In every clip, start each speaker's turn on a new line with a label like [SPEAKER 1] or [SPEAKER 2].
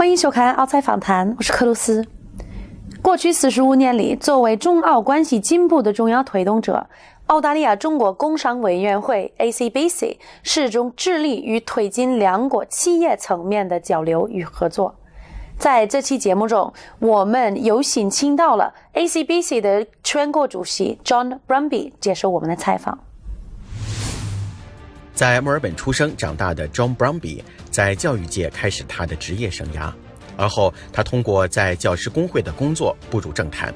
[SPEAKER 1] 欢迎收看《澳财访谈》，我是克鲁斯。过去45年里，作为中澳关系进步的重要推动者，澳大利亚中国工商委员会 ACBC 始终致力于推进两国企业层面的交流与合作。在这期节目中，我们有幸请到了 ACBC 的全国主席 John Brumby 接受我们的采访。
[SPEAKER 2] 在墨尔本出生长大的 John Brumby 在教育界开始他的职业生涯，而后他通过在教师工会的工作步入政坛。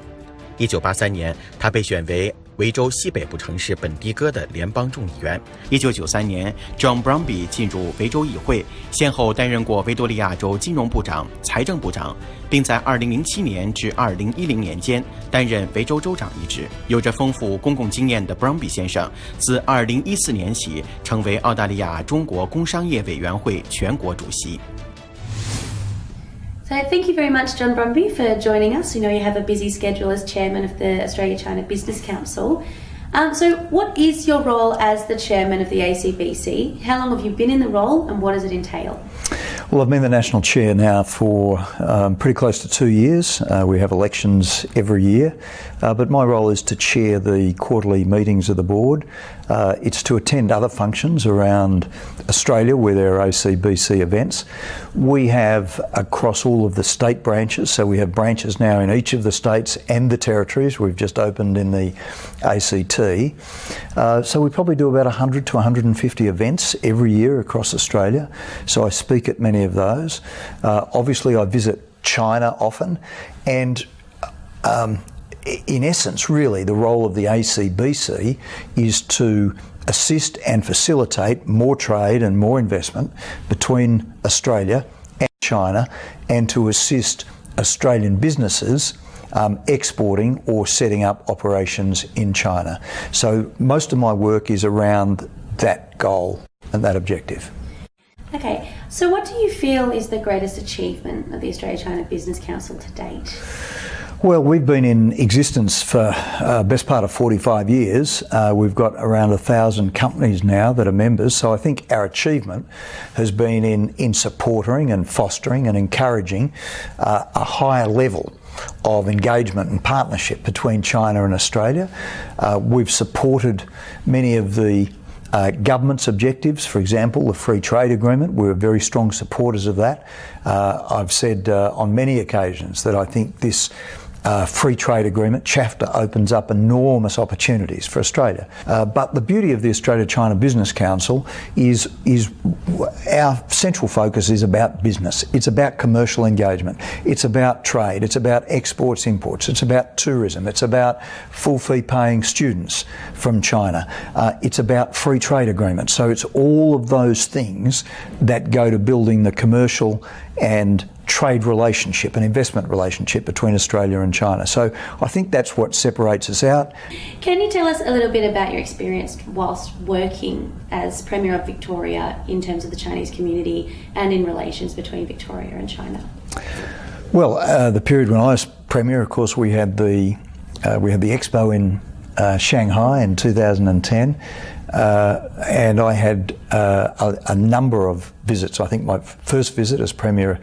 [SPEAKER 2] 1983年，他被选为维州西北部城市本地哥的联邦众议员。1993年 ，John Brumby 进入维州议会，先后担任过维多利亚州金融部长、财政部长，并在2007年至2010年间担任维州州长一职。有着丰富公共经验的 Brumby 先生，自2014年起成为澳大利亚中国工商业委员会全国主席。
[SPEAKER 1] So thank you very much, John Brumby, for joining us. We know you have a busy schedule as chairman of the AustraliaChina Business Council. So what is your role as the chairman of the ACBC? How long have you been in the role and what does it entail?
[SPEAKER 3] Well, I've been the national chair now for pretty close to 2 years. We have elections every year, but my role is to chair the quarterly meetings of the board. It's to attend other functions around Australia where there are ACBC events. We have across all of the state branches, so we have branches now in each of the states and the territories. We've just opened in the ACT. So we probably do about 100 to 150 events every year across Australia. So I speak at many of those. Obviously I visit China often, and in essence, really, the role of the ACBC is to assist and facilitate more trade and more investment between Australia and China, and to assist Australian businesses exporting or setting up operations in China. So most of my work is around that goal and that objective.
[SPEAKER 1] Okay, so what do you feel is the greatest achievement of the Australia-China Business Council to date?
[SPEAKER 3] Well, we've been in existence for best part of 45 years. We've got around 1,000 companies now that are members, so I think our achievement has been in supporting and fostering and encouraging a higher level of engagement and partnership between China and Australia. We've supported many of the government's objectives, for example, the free trade agreement. We're very strong supporters of that. I've said on many occasions that I think this free trade agreement, CHAFTA, opens up enormous opportunities for Australia. But the beauty of the Australia-China Business Council is our central focus is about business. It's about commercial engagement. It's about trade. It's about exports, imports. It's about tourism. It's about full fee paying students from China. It's about free trade agreements. So it's all of those things that go to building the commercial and trade relationship, an investment relationship between Australia and China. So I think that's what separates us out.
[SPEAKER 1] Can you tell us a little bit about your experience whilst working as Premier of Victoria in terms of the Chinese community and in relations between Victoria and China?
[SPEAKER 3] Well, the period when I was Premier, of course, we had the Expo in Shanghai in 2010. And I had a number of visits. I think my first visit as Premier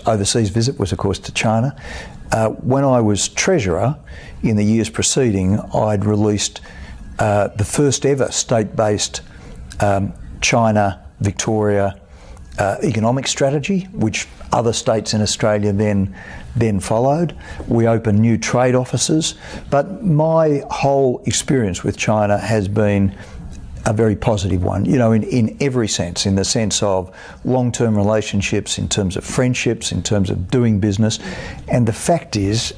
[SPEAKER 3] overseas visit was, of course, to China. When I was Treasurer in the years preceding, I'd released the first ever state-based China-Victoria economic strategy, which other states in Australia then followed. We opened new trade offices, but my whole experience with China has been a very positive one, you know, in every sense, in the sense of long-term relationships, in terms of friendships, in terms of doing business. And the fact is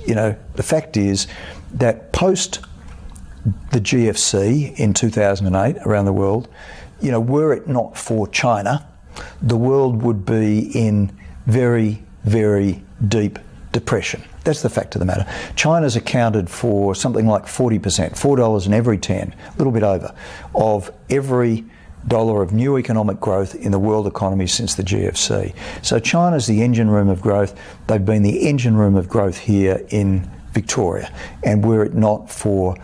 [SPEAKER 3] that post the GFC in 2008 around the world, you know, were it not for China, the world would be in very, very deep depression. That's the fact of the matter. China's accounted for something like 40%, $4 in every 10, a little bit over, of every dollar of new economic growth in the world economy since the GFC. So China's the engine room of growth. They've been the engine room of growth here in Victoria. And were it not for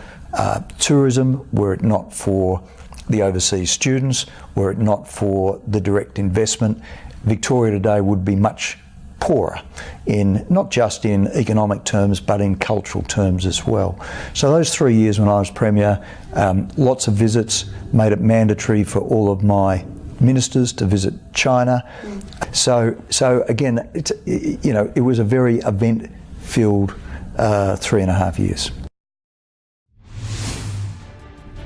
[SPEAKER 3] tourism, were it not for the overseas students, were it not for the direct investment, Victoria today would be much poorer, in not just in economic terms but in cultural terms as well. So those 3 years when I was Premier, lots of visits, made it mandatory for all of my ministers to visit China. So again, it was a very event-filled 3.5 years.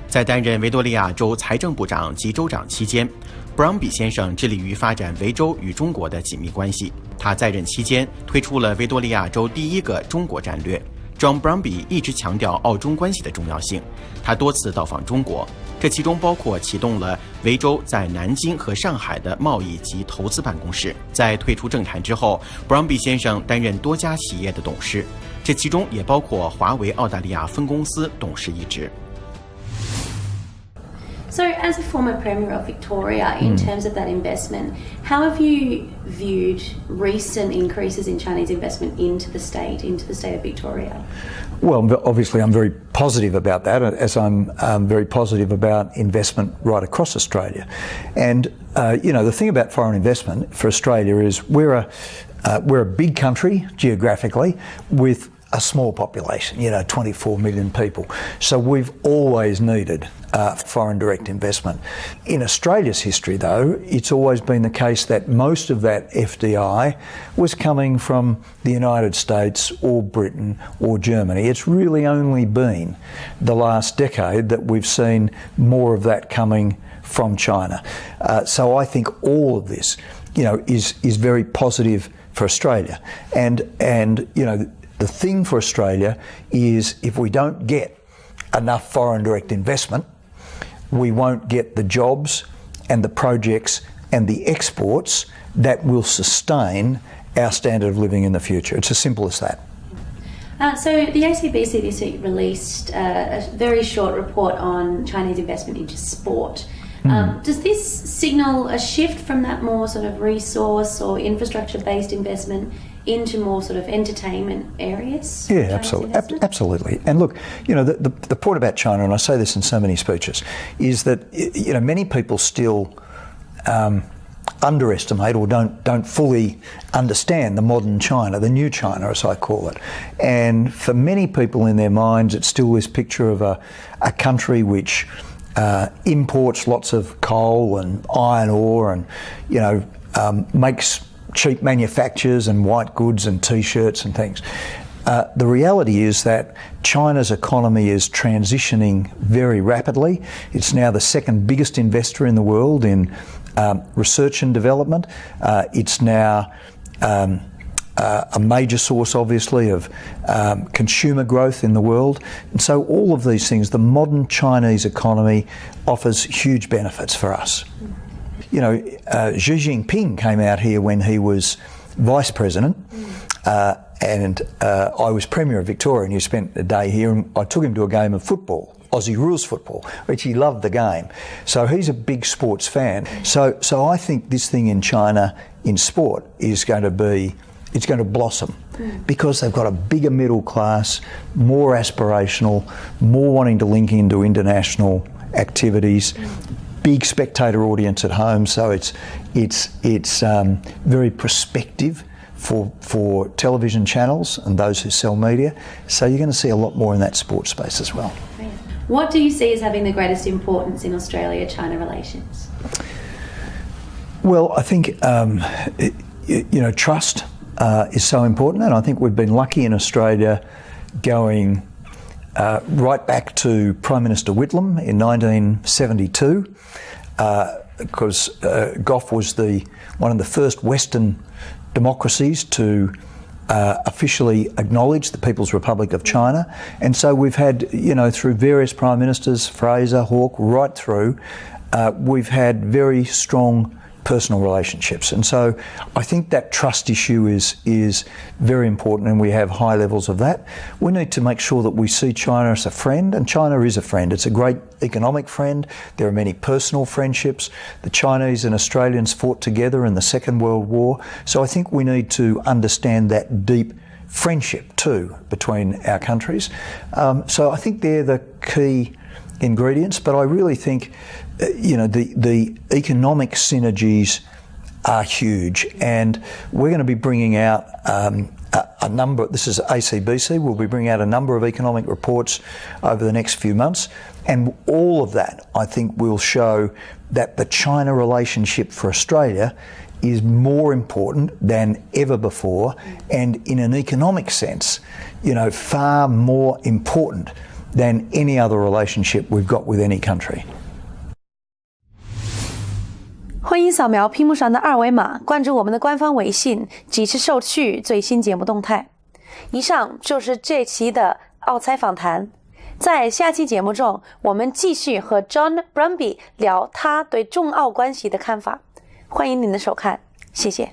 [SPEAKER 2] 在担任维多利亚州财政部长及州长期间，Brumby 先生致力于发展维州与中国的紧密关系。他在任期间推出了维多利亚州第一个中国战略。John Brumby 一直强调澳中关系的重要性，他多次到访中国，这其中包括启动了维州在南京和上海的贸易及投资办公室。在退出政坛之后 ，Brumby 先生担任多家企业的董事，这其中也包括华为澳大利亚分公司董事一职。
[SPEAKER 1] So, as a former Premier of Victoria, in terms of that investment, how have you viewed recent increases in Chinese investment into the state of Victoria?
[SPEAKER 3] Well, obviously I'm very positive about that, as I'm very positive about investment right across Australia. And, the thing about foreign investment for Australia is we're a big country geographically with a small population, 24 million people. So we've always needed foreign direct investment. In Australia's history, though, it's always been the case that most of that FDI was coming from the United States or Britain or Germany. It's really only been the last decade that we've seen more of that coming from China. So I think all of this, is very positive for Australia. And the thing for Australia is if we don't get enough foreign direct investment, we won't get the jobs and the projects and the exports that will sustain our standard of living in the future. It's as simple as that.
[SPEAKER 1] So the ACBC this week released a very short report on Chinese investment into sport. Does this signal a shift from that more sort of resource or infrastructure-based investment into more sort of entertainment areas?
[SPEAKER 3] Yeah, absolutely. And look, the point about China, and I say this in so many speeches, is that many people still underestimate or don't fully understand the modern China, the new China as I call it. And for many people in their minds, it's still this picture of a country which imports lots of coal and iron ore and makes cheap manufactures and white goods and t-shirts and things. The reality is that China's economy is transitioning very rapidly. It's now the second biggest investor in the world in research and development. It's now a major source, obviously, of consumer growth in the world. And so all of these things, the modern Chinese economy offers huge benefits for us. Xi Jinping came out here when he was Vice President, and I was Premier of Victoria, and he spent a day here, and I took him to a game of football, Aussie rules football, which he loved the game. So he's a big sports fan. So I think this thing in China in sport is going to blossom because they've got a bigger middle class, more aspirational, more wanting to link into international activities, big spectator audience at home. So it's very prospective for television channels and those who sell media. So you're going to see a lot more in that sports space as well.
[SPEAKER 1] What do you see as having the greatest importance in Australia-China relations?
[SPEAKER 3] Well, I think trust is so important, and I think we've been lucky in Australia going right back to Prime Minister Whitlam in 1972, because Gough was one of the first Western democracies to officially acknowledge the People's Republic of China. And so we've had, through various Prime Ministers, Fraser, Hawke, right through, we've had very strong personal relationships. And so I think that trust issue is very important, and we have high levels of that. We need to make sure that we see China as a friend, and China is a friend. It's a great economic friend. There are many personal friendships. The Chinese and Australians fought together in the Second World War. So I think we need to understand that deep friendship too between our countries. So I think they're the key ingredients, but I really think the economic synergies are huge, and we're going to be bringing out a number. This is ACBC. We'll be bringing out a number of economic reports over the next few months, and all of that, I think, will show that the China relationship for Australia is more important than ever before, and in an economic sense, far more important than any other relationship we've got with any country.
[SPEAKER 1] 欢迎扫描屏幕上的二维码，关注我们的官方微信，及时收取最新节目动态。以上就是这期的澳财访谈。在下期节目中，我们继续和 John Brumby 聊他对中澳关系的看法。欢迎您的收看，谢谢。